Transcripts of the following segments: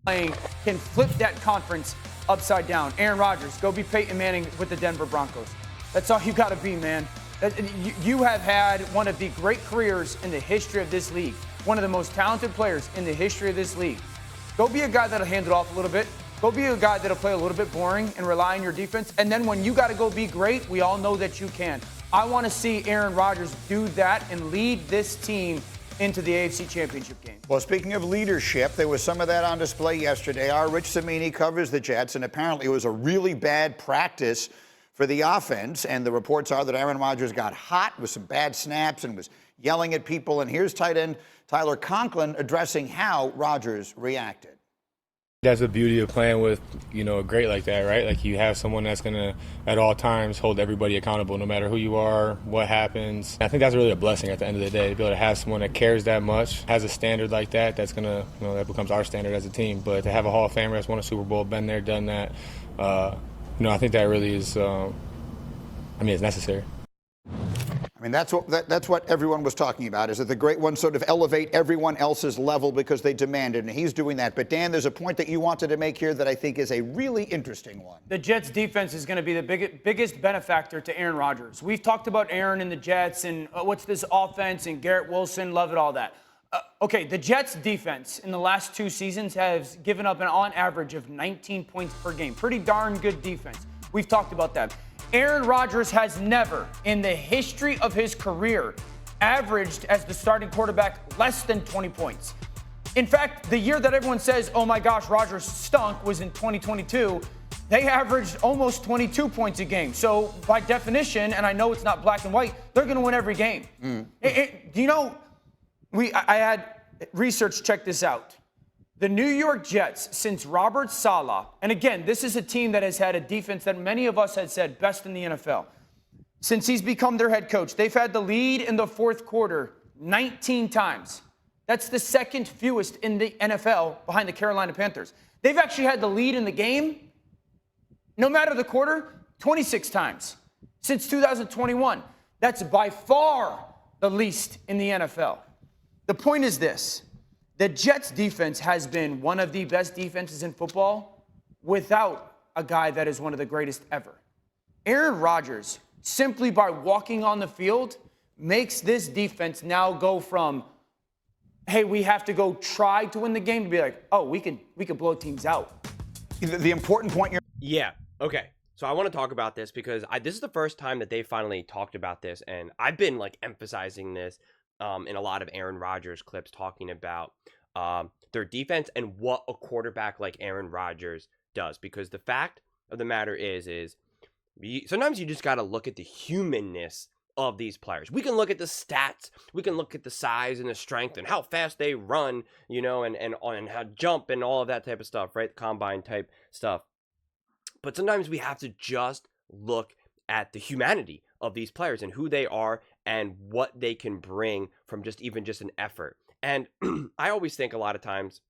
playing can flip that conference upside down. Aaron Rodgers, go be Peyton Manning with the Denver Broncos. That's all you got to be, man. You have had one of the great careers in the history of this league, one of the most talented players in the history of this league. Go be a guy that'll hand it off a little bit. Go be a guy that'll play a little bit boring and rely on your defense. And then when you got to go be great, we all know that you can. I want to see Aaron Rodgers do that and lead this team into the AFC Championship game. Well, speaking of leadership, there was some of that on display yesterday. Our Rich Cimini covers the Jets, and apparently it was a really bad practice for the offense. And the reports are that Aaron Rodgers got hot with some bad snaps and was yelling at people. And here's tight end Tyler Conklin addressing how Rodgers reacted. That's the beauty of playing with, a great like that, right? Like you have someone that's going to, at all times, hold everybody accountable no matter who you are, what happens. I think that's really a blessing at the end of the day, to be able to have someone that cares that much, has a standard like that, that's going to, that becomes our standard as a team. But to have a Hall of Famer that's won a Super Bowl, been there, done that, I think that really is, it's necessary. That's what everyone was talking about, is that the great ones sort of elevate everyone else's level because they demand it, and he's doing that. But, Dan, there's a point that you wanted to make here that I think is a really interesting one. The Jets' defense is going to be the biggest benefactor to Aaron Rodgers. We've talked about Aaron and the Jets and what's this offense and Garrett Wilson, love it, all that. Okay, the Jets' defense in the last 2 seasons has given up an on average of 19 points per game. Pretty darn good defense. We've talked about that. Aaron Rodgers has never, in the history of his career, averaged as the starting quarterback less than 20 points. In fact, the year that everyone says, oh my gosh, Rodgers stunk, was in 2022. They averaged almost 22 points a game. So by definition, and I know it's not black and white, they're going to win every game. I had research check this out. The New York Jets, since Robert Saleh, and again, this is a team that has had a defense that many of us had said best in the NFL. Since he's become their head coach, they've had the lead in the fourth quarter 19 times. That's the second fewest in the NFL behind the Carolina Panthers. They've actually had the lead in the game, no matter the quarter, 26 times since 2021. That's by far the least in the NFL. The point is this. The Jets' defense has been one of the best defenses in football without a guy that is one of the greatest ever. Aaron Rodgers, simply by walking on the field, makes this defense now go from, hey, we have to go try to win the game, to be like, oh, we can blow teams out. The important point you're... Yeah, okay. So I want to talk about this because this is the first time that they finally talked about this, and I've been emphasizing this in a lot of Aaron Rodgers clips, talking about their defense and what a quarterback like Aaron Rodgers does. Because the fact of the matter is sometimes you just got to look at the humanness of these players. We can look at the stats, we can look at the size and the strength and how fast they run, and how jump and all of that type of stuff, right? Combine type stuff. But sometimes we have to just look at the humanity of these players and who they are and what they can bring from just an effort. And I always think a lot of times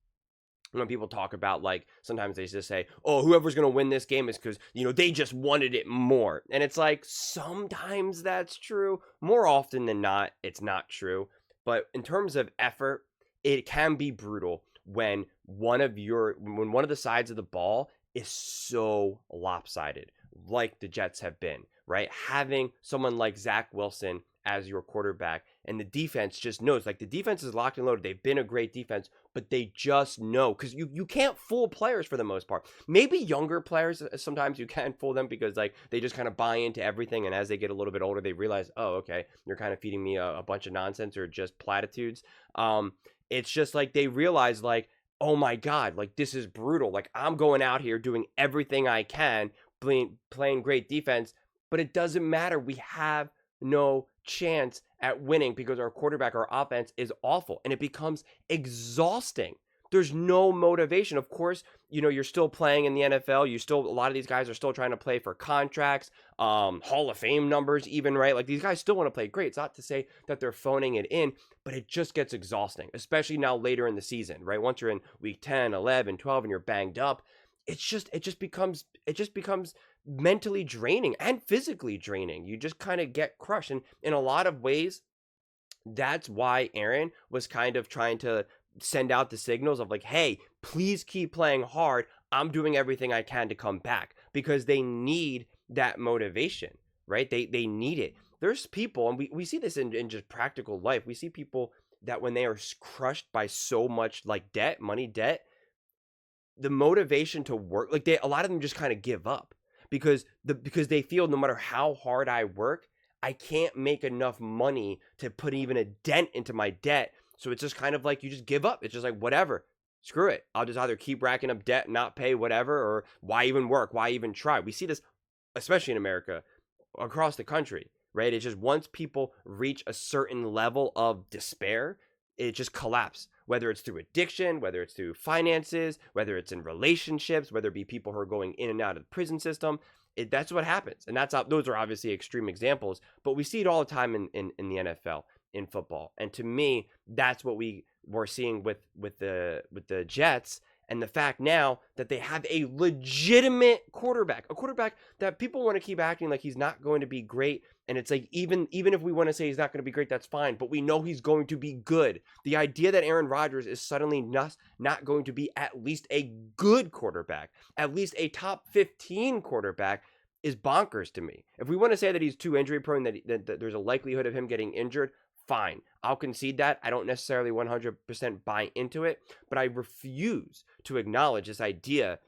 when people talk about, sometimes they just say, oh, whoever's going to win this game is because, they just wanted it more. And it's sometimes that's true. More often than not, it's not true. But in terms of effort, it can be brutal when one of the sides of the ball is so lopsided, like the Jets have been, right? Having someone like Zach Wilson as your quarterback, and the defense just knows, the defense is locked and loaded. They've been a great defense, but they just know, because you can't fool players for the most part. Maybe younger players, sometimes you can fool them because they just kind of buy into everything, and as they get a little bit older, they realize, oh, okay, you're kind of feeding me a bunch of nonsense or just platitudes. It's just they realize oh my God, this is brutal. I'm going out here doing everything I can, playing great defense, but it doesn't matter. We have no chance at winning because our quarterback, our offense is awful, and it becomes exhausting. There's no motivation. Of course, you're still playing in the NFL. A lot of these guys are still trying to play for contracts, Hall of Fame numbers even, right? These guys still want to play great. It's not to say that they're phoning it in, but it just gets exhausting, especially now later in the season, right? Once you're in week 10, 11, 12, and you're banged up, it just becomes mentally draining and physically draining. You just kind of get crushed. And in a lot of ways, that's why Aaron was kind of trying to send out the signals of like, hey, please keep playing hard. I'm doing everything I can to come back, because they need that motivation, right? They need it. There's people, and we see this in just practical life. We see people that when they are crushed by so much like debt, money debt, the motivation to work, like a lot of them just kind of give up because they feel no matter how hard I work, I can't make enough money to put even a dent into my debt. So it's just kind of like you just give up. It's just like, whatever, screw it. I'll just either keep racking up debt, not pay, whatever, or why even work? Why even try? We see this, especially in America, across the country, right? It's just once people reach a certain level of despair, it just collapses. Whether it's through addiction, whether it's through finances, whether it's in relationships, whether it be people who are going in and out of the prison system, that's what happens. And those are obviously extreme examples, but we see it all the time in the NFL, in football. And to me, that's what we were seeing with the Jets. And the fact now that they have a legitimate quarterback, a quarterback that people want to keep acting like he's not going to be great. And it's like, even if we want to say he's not going to be great, that's fine. But we know he's going to be good. The idea that Aaron Rodgers is suddenly not going to be at least a good quarterback, at least a top 15 quarterback, is bonkers to me. If we want to say that he's too injury prone, that there's a likelihood of him getting injured, fine. I'll concede that. I don't necessarily 100% buy into it, but I refuse to acknowledge this idea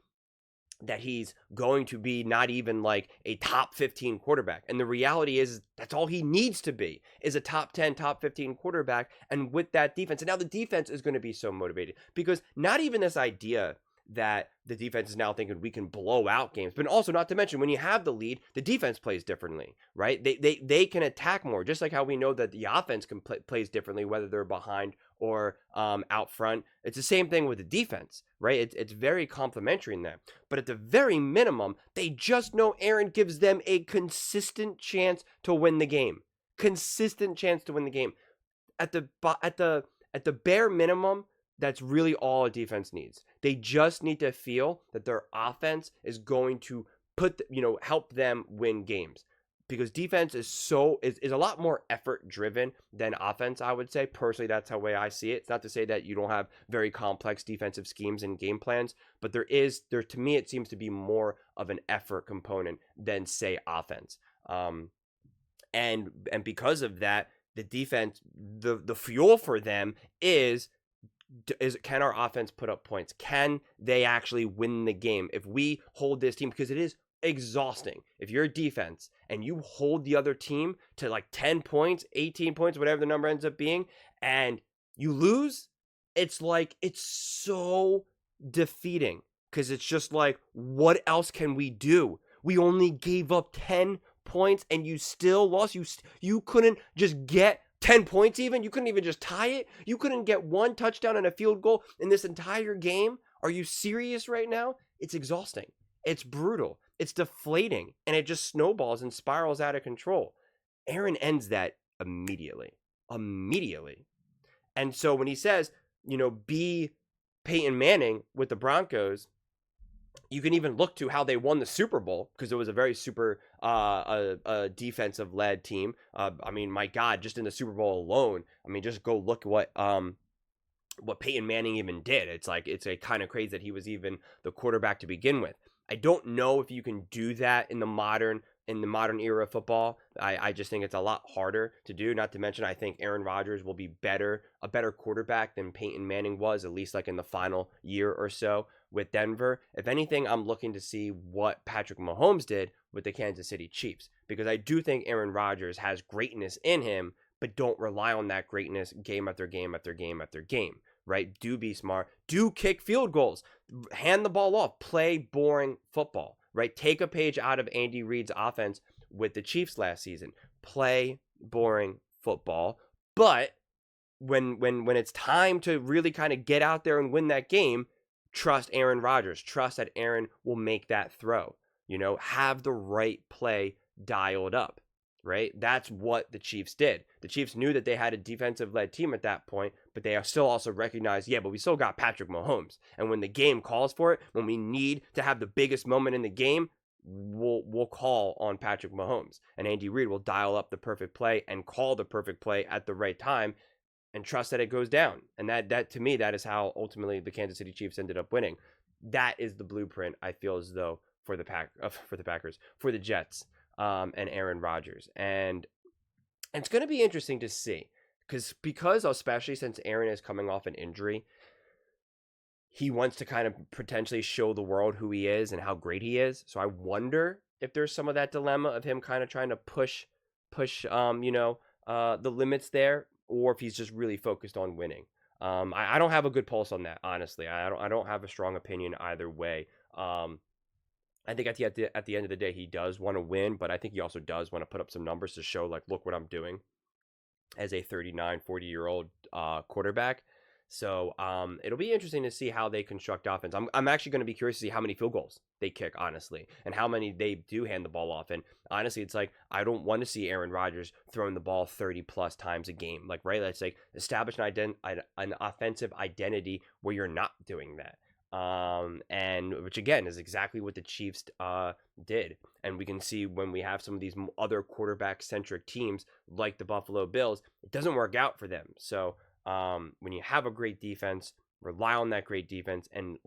that he's going to be not even like a top 15 quarterback. And the reality is that's all he needs to be, is a top 10, top 15 quarterback. And with that defense, and now the defense is going to be so motivated, because not even this idea that the defense is now thinking we can blow out games, but also not to mention when you have the lead, the defense plays differently, right? They can attack more, just like how we know that the offense plays differently, whether they're behind or out front. It's the same thing with the defense, right? It's very complementary in that. But at the very minimum, they just know Aaron gives them a consistent chance to win the game. Consistent chance to win the game. At the bare minimum, that's really all a defense needs. They just need to feel that their offense is going to help them win games, because defense is a lot more effort driven than offense, I would say. Personally, that's how way I see it. It's not to say that you don't have very complex defensive schemes and game plans, but there to me, it seems to be more of an effort component than, say, offense. And because of that, the defense, the fuel for them is can our offense put up points? Can they actually win the game? If we hold this team, because it is exhausting. If you're a defense and you hold the other team to like 10 points, 18 points, whatever the number ends up being, and you lose, it's so defeating, because it's just like, what else can we do? We only gave up 10 points and you still lost. You couldn't just get 10 points even? You couldn't even just tie it? You couldn't get one touchdown and a field goal in this entire game? Are you serious right now? It's exhausting. It's brutal. It's deflating. And it just snowballs and spirals out of control. Aaron ends that immediately. Immediately. And so when he says, be Peyton Manning with the Broncos, you can even look to how they won the Super Bowl, because it was a very super defensive-led team. I mean, my God, just in the Super Bowl alone, I mean, just go look at what Peyton Manning even did. It's a kind of crazy that he was even the quarterback to begin with. I don't know if you can do that in the modern era of football. I just think it's a lot harder to do. Not to mention, I think Aaron Rodgers will be a better quarterback than Peyton Manning was, at least like in the final year or so with Denver. If anything, I'm looking to see what Patrick Mahomes did with the Kansas City Chiefs, because I do think Aaron Rodgers has greatness in him, but don't rely on that greatness game after game after game after game, right? Do be smart. Do kick field goals. Hand the ball off. Play boring football, right? Take a page out of Andy Reid's offense with the Chiefs last season. Play boring football. But when it's time to really kind of get out there and win that game, trust Aaron Rodgers. Trust that Aaron will make that throw. Have the right play dialed up, right? That's what the Chiefs did. The Chiefs knew that they had a defensive-led team at that point, but they still also recognized, but we still got Patrick Mahomes. And when the game calls for it, when we need to have the biggest moment in the game, we'll call on Patrick Mahomes. And Andy Reid will dial up the perfect play and call the perfect play at the right time. and trust that it goes down. And that to me, that is how ultimately the Kansas City Chiefs ended up winning. That is the blueprint, I feel as though, for the Packers, for the Jets, and Aaron Rodgers. And it's going to be interesting to see because especially since Aaron is coming off an injury, he wants to kind of potentially show the world who he is and how great he is. So I wonder if there's some of that dilemma of him kind of trying to push the limits there, or if he's just really focused on winning. I don't have a good pulse on that, honestly. I don't have a strong opinion either way. I think at the end of the day, he does want to win, but I think he also does want to put up some numbers to show, like, look what I'm doing as a 39, 40-year-old quarterback. So it'll be interesting to see how they construct offense. I'm actually going to be curious to see how many field goals they kick, honestly, and how many they do hand the ball off. And honestly, it's like, I don't want to see Aaron Rodgers throwing the ball 30 plus times a game. Like, right? Let's like establish an offensive identity where you're not doing that. And which again is exactly what the Chiefs did. And we can see when we have some of these other quarterback centric teams like the Buffalo Bills, it doesn't work out for them. So when you have a great defense, rely on that great defense and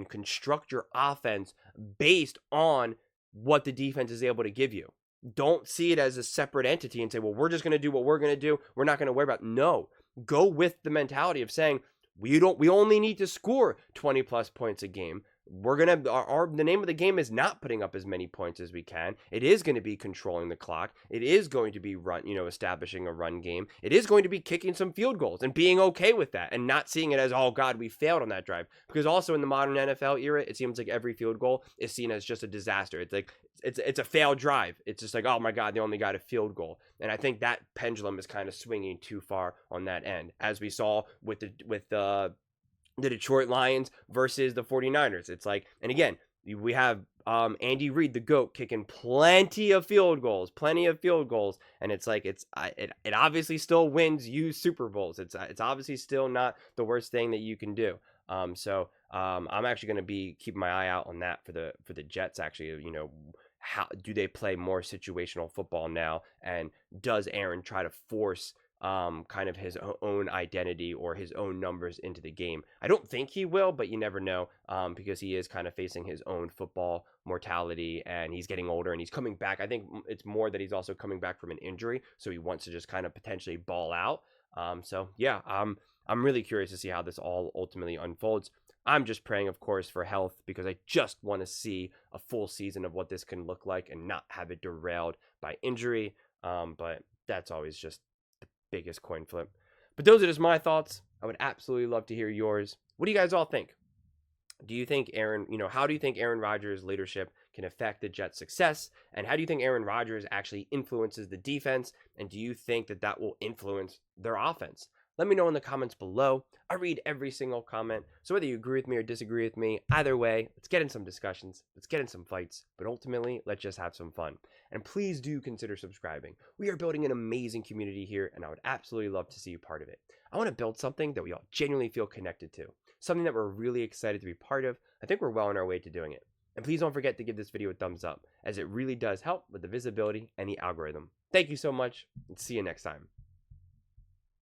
construct your offense based on what the defense is able to give you. Don't see it as a separate entity and say, well, we're just going to do what we're going to do. We're not going to worry about. No, go with the mentality of saying, we only need to score 20 plus points a game. We're going to, the name of the game is not putting up as many points as we can. It is going to be controlling the clock. It is going to be establishing a run game. It is going to be kicking some field goals and being okay with that and not seeing it as, oh God, we failed on that drive. Because also in the modern NFL era, it seems like every field goal is seen as just a disaster. It's like, it's a failed drive. It's just like, oh my God, they only got a field goal. And I think that pendulum is kind of swinging too far on that end, as we saw with the Detroit Lions versus the 49ers. It's like, and again, we have Andy Reid, the GOAT, kicking plenty of field goals. And it's like, it obviously still wins you Super Bowls. It's obviously still not the worst thing that you can do. So I'm actually going to be keeping my eye out on that for the Jets. Actually, how do they play more situational football now? And does Aaron try to force kind of his own identity or his own numbers into the game? I don't think he will, but you never know, because he is kind of facing his own football mortality and he's getting older and he's coming back. I think it's more that he's also coming back from an injury, so he wants to just kind of potentially ball out. So yeah, I'm really curious to see how this all ultimately unfolds. I'm just praying, of course, for health, because I just want to see a full season of what this can look like and not have it derailed by injury. But that's always just biggest coin flip. But those are just my thoughts. I would absolutely love to hear yours. What do you guys all think? Do you think how do you think Aaron Rodgers' leadership can affect the Jets' success? And how do you think Aaron Rodgers actually influences the defense? And do you think that will influence their offense? Let me know in the comments below. I read every single comment. So whether you agree with me or disagree with me, either way, let's get in some discussions. Let's get in some fights. But ultimately, let's just have some fun. And please do consider subscribing. We are building an amazing community here, and I would absolutely love to see you part of it. I want to build something that we all genuinely feel connected to. Something that we're really excited to be part of. I think we're well on our way to doing it. And please don't forget to give this video a thumbs up, as it really does help with the visibility and the algorithm. Thank you so much, and see you next time.